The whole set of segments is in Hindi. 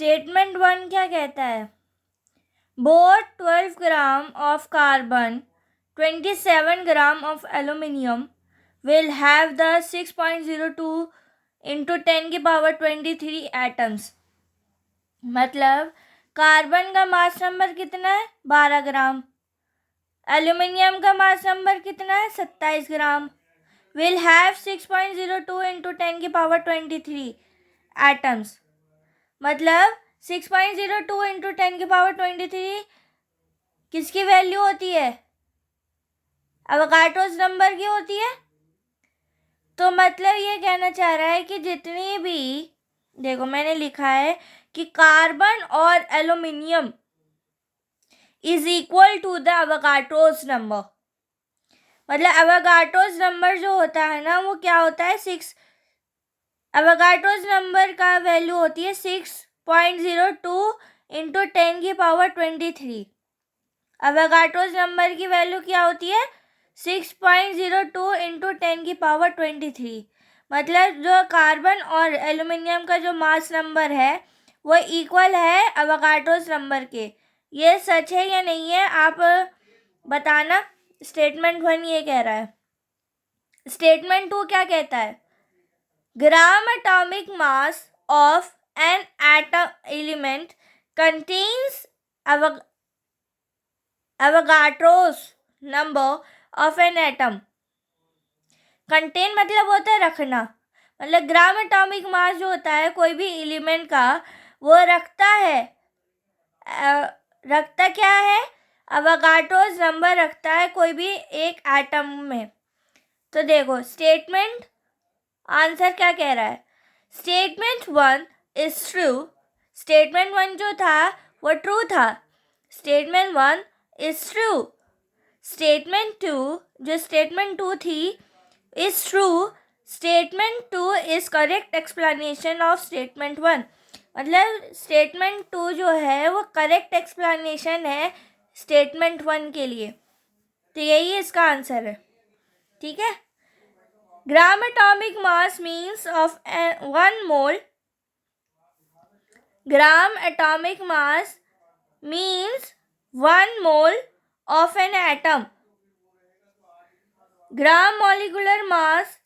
स्टेटमेंट 1 क्या कहता है? Both 12 gram of carbon 27 gram of aluminium will have the 6.02 into 10 की पावर 23 एटम्स। मतलब कार्बन का मास नंबर कितना है? 12 ग्राम। एल्यूमिनियम का मास नंबर कितना है? 27 ग्राम। will have 6.02 into 10 की पावर 23 एटम्स। मतलब 6.02 into 10 की पावर 23 किसकी वैल्यू होती है? एवोगाड्रोस नंबर की होती है। तो मतलब ये कहना चाह रहा है कि जितनी भी, देखो मैंने लिखा है कि कार्बन और aluminium is equal to the Avogadro's number. मतलब एवोगाड्रोस नंबर जो होता है ना, वो क्या होता है? 6। एवोगाड्रोस नंबर का वैल्यू होती है 6.02 इंटू 10 की पावर 23। एवोगाड्रोस नंबर की वैल्यू क्या होती है? 6.02 इंटू 10 की पावर 23। मतलब जो कार्बन और एल्यूमिनियम का जो मास नंबर है वो इक्वल है एवोगाड्रोस नंबर के। ये सच है या नहीं है आप बताना। स्टेटमेंट 1 ये कह रहा है। स्टेटमेंट 2 क्या कहता है? Gram atomic mass of an atom element contains Avogadro's number of an atom. Contain मतलब होता है रखना। मतलब ग्राम एटॉमिक मास जो होता है कोई भी एलिमेंट का, वो रखता क्या है? एवोगाड्रोस नंबर रखता है कोई भी एक एटम में। तो देखो स्टेटमेंट आंसर क्या कह रहा है? Statement 1 is true. स्टेटमेंट 1 जो था वो ट्रू था। Statement 1 is true. स्टेटमेंट 2 जो स्टेटमेंट 2 थी is true. Statement 2 is correct explanation of statement 1। मतलब स्टेटमेंट 2 जो है वो करेक्ट एक्सप्लेनेशन है स्टेटमेंट 1 के लिए। तो यही इसका आंसर है। ठीक है। Gram atomic mass means of 1 mole. Gram atomic mass means 1 mole of an atom. Gram molecular mass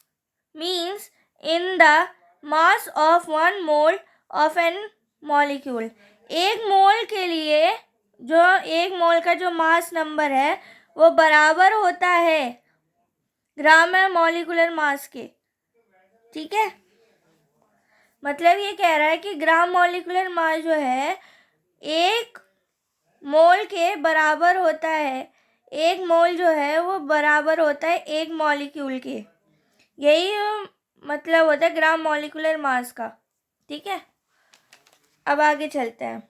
means in the mass of 1 mole of an molecule. एक मोल के लिए जो एक मोल का जो मास नंबर है वो बराबर होता है ग्राम मॉलिक्यूलर मास के। ठीक है। मतलब ये कह रहा है कि ग्राम मॉलिक्यूलर मास जो है एक मोल के बराबर होता है। एक मोल जो है वो बराबर होता है एक मॉलिक्यूल के। यही मतलब होता है ग्राम मॉलिक्यूलर मास का। ठीक है। अब आगे चलते हैं।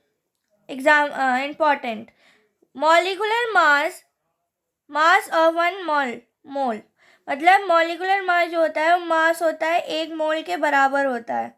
Exam important. Molecular mass of 1 मोल। मतलब मॉलिक्यूलर मास जो होता है वो मास होता है एक मोल के बराबर होता है।